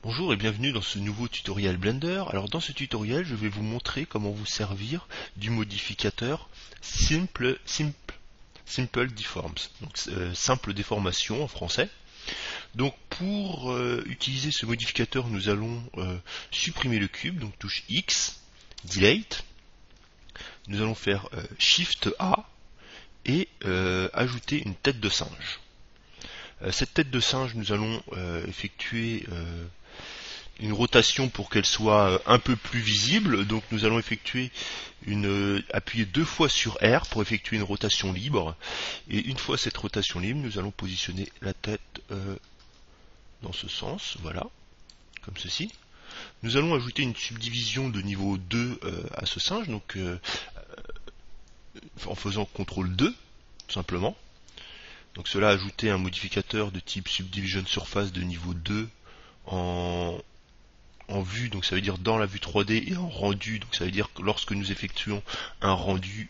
Bonjour et bienvenue dans ce nouveau tutoriel Blender. Alors dans ce tutoriel, je vais vous montrer comment vous servir du modificateur Simple Deforms, donc simple déformation en français. Donc pour utiliser ce modificateur, nous allons supprimer le cube, donc touche X, Delete. Nous allons faire Shift A et ajouter une tête de singe. Cette tête de singe, nous allons effectuer une rotation pour qu'elle soit un peu plus visible. Donc nous allons appuyer 2 fois sur R pour effectuer une rotation libre. Et une fois cette rotation libre, nous allons positionner la tête dans ce sens, voilà, comme ceci. Nous allons ajouter une subdivision de niveau 2 à ce singe, donc en faisant CTRL 2, tout simplement. Donc cela a ajouté un modificateur de type Subdivision Surface de niveau 2 en vue, donc ça veut dire dans la vue 3D, et en rendu, donc ça veut dire que lorsque nous effectuons un rendu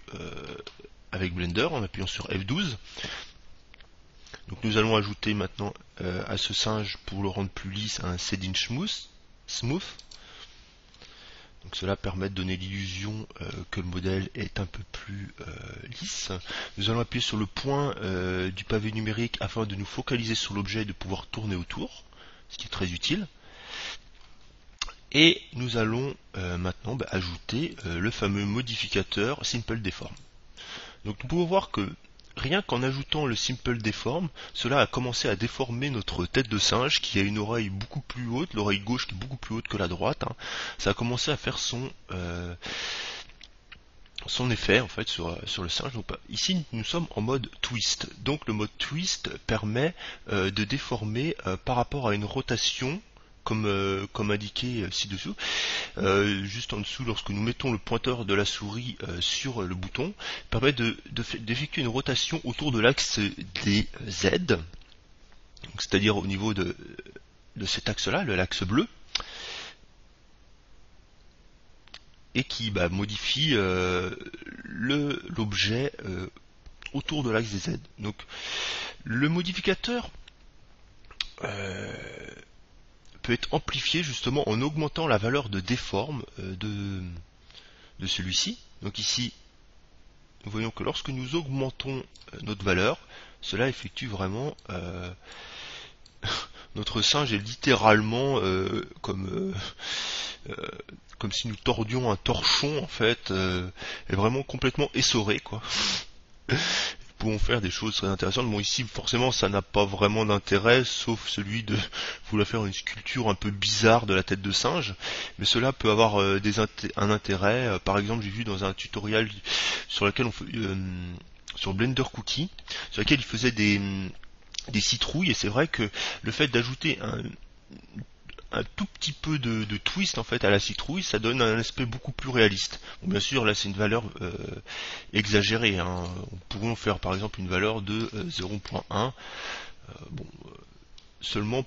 avec Blender en appuyant sur F12. Donc nous allons ajouter maintenant à ce singe, pour le rendre plus lisse, un Shading Smooth. Donc cela permet de donner l'illusion que le modèle est un peu plus lisse. Nous allons appuyer sur le point du pavé numérique afin de nous focaliser sur l'objet et de pouvoir tourner autour, ce qui est très utile. Et nous allons maintenant ajouter le fameux modificateur Simple Deform. Donc nous pouvons voir que rien qu'en ajoutant le Simple Deform, cela a commencé à déformer notre tête de singe qui a une oreille beaucoup plus haute, l'oreille gauche qui est beaucoup plus haute que la droite. Ça a commencé à faire son effet en fait sur le singe. Donc, ici nous sommes en mode twist. Donc le mode twist permet de déformer par rapport à une rotation comme indiqué ci-dessous. Juste en dessous, lorsque nous mettons le pointeur de la souris sur le bouton, permet d'effectuer une rotation autour de l'axe des Z, c'est-à-dire au niveau de cet axe-là, l'axe bleu, et qui modifie l'objet autour de l'axe des Z. Donc le modificateur peut être amplifié justement en augmentant la valeur de déforme de celui-ci. Donc ici, nous voyons que lorsque nous augmentons notre valeur, cela effectue vraiment notre singe est littéralement comme si nous tordions un torchon en fait, est vraiment complètement essoré quoi. Nous pouvons faire des choses très intéressantes. Bon, ici forcément ça n'a pas vraiment d'intérêt, sauf celui de vouloir faire une sculpture un peu bizarre de la tête de singe, mais cela peut avoir un intérêt. Par exemple, j'ai vu dans un tutoriel sur lequel sur Blender Cookie, sur lequel il faisait des citrouilles, et c'est vrai que le fait d'ajouter un tout petit peu de twist en fait à la citrouille, ça donne un aspect beaucoup plus réaliste. Bon, bien sûr, là c'est une valeur exagérée. On pourrait faire par exemple une valeur de 0.1. Bon, seulement,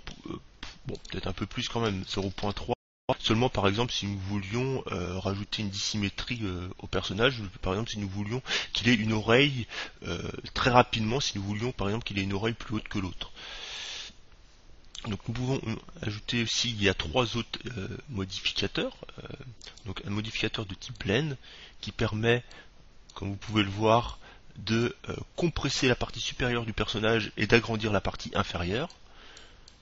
bon, peut-être un peu plus quand même, 0.3. Seulement par exemple si nous voulions rajouter une dissymétrie au personnage, par exemple si nous voulions qu'il ait une oreille très rapidement, si nous voulions par exemple qu'il ait une oreille plus haute que l'autre. Donc nous pouvons ajouter aussi, il y a 3 autres modificateurs. Donc un modificateur de type blend qui permet, comme vous pouvez le voir, de compresser la partie supérieure du personnage et d'agrandir la partie inférieure,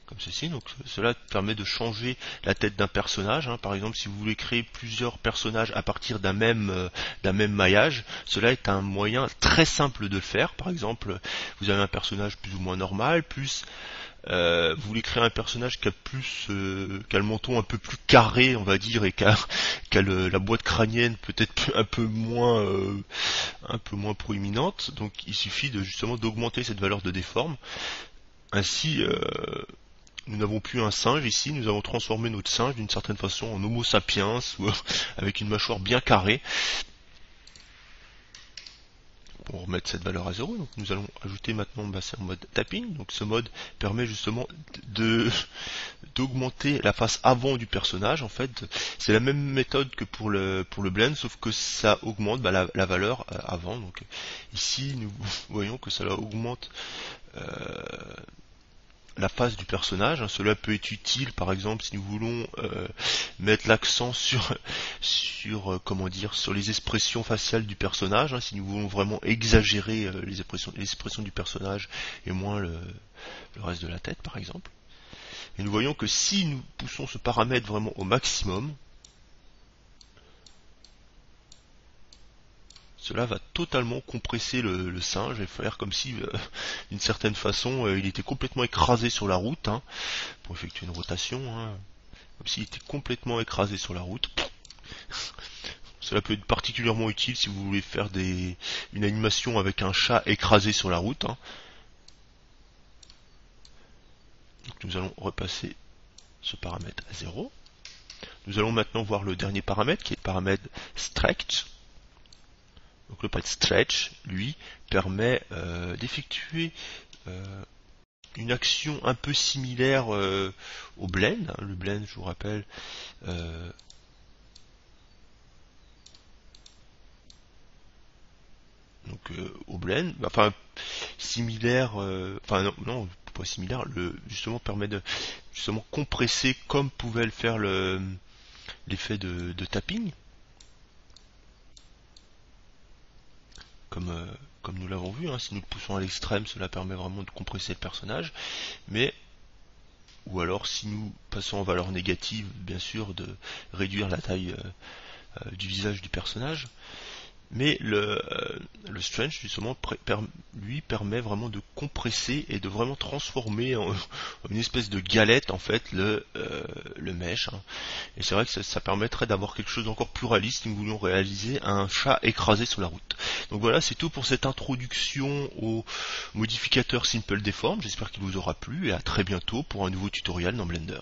comme ceci. Donc cela permet de changer la tête d'un personnage. Par exemple, si vous voulez créer plusieurs personnages à partir d'un même maillage, cela est un moyen très simple de le faire. Par exemple, vous avez un personnage plus ou moins normal, plus vous voulez créer un personnage qui a le menton un peu plus carré, on va dire, et qui a la boîte crânienne peut-être un peu moins proéminente. Donc il suffit justement d'augmenter cette valeur de déforme. Ainsi, nous n'avons plus un singe ici, nous avons transformé notre singe d'une certaine façon en Homo sapiens, ou avec une mâchoire bien carrée. Pour remettre cette valeur à 0, donc nous allons ajouter maintenant, c'est en mode tapping. Donc ce mode permet justement d'augmenter la face avant du personnage. En fait, c'est la même méthode que pour le blend, sauf que ça augmente la valeur avant. Donc ici nous voyons que cela augmente la face du personnage. Cela peut être utile, par exemple, si nous voulons mettre l'accent comment dire, sur les expressions faciales du personnage. Si nous voulons vraiment exagérer les expressions du personnage et moins le reste de la tête, par exemple. Et nous voyons que si nous poussons ce paramètre vraiment au maximum, cela va totalement compresser le singe et faire comme si, d'une certaine façon, il était complètement écrasé sur la route, pour effectuer une rotation, comme s'il était complètement écrasé sur la route. Cela peut être particulièrement utile si vous voulez faire une animation avec un chat écrasé sur la route. Donc nous allons repasser ce paramètre à 0. Nous allons maintenant voir le dernier paramètre qui est le paramètre stretch. Donc le paramètre stretch, lui, permet d'effectuer une action un peu similaire au blend. Le blend, je vous rappelle, au blend, enfin similaire, non, pas similaire, justement permet de justement compresser comme pouvait le faire l'effet de tapping. Comme nous l'avons vu, si nous le poussons à l'extrême, cela permet vraiment de compresser le personnage, ou alors si nous passons en valeur négative, bien sûr, de réduire la taille du visage du personnage. Mais le Strange, justement, lui permet vraiment de compresser et de vraiment transformer en une espèce de galette, en fait, le mesh. Et c'est vrai que ça permettrait d'avoir quelque chose d'encore plus réaliste si nous voulions réaliser un chat écrasé sur la route. Donc voilà, c'est tout pour cette introduction au modificateur Simple Deform. J'espère qu'il vous aura plu et à très bientôt pour un nouveau tutoriel dans Blender.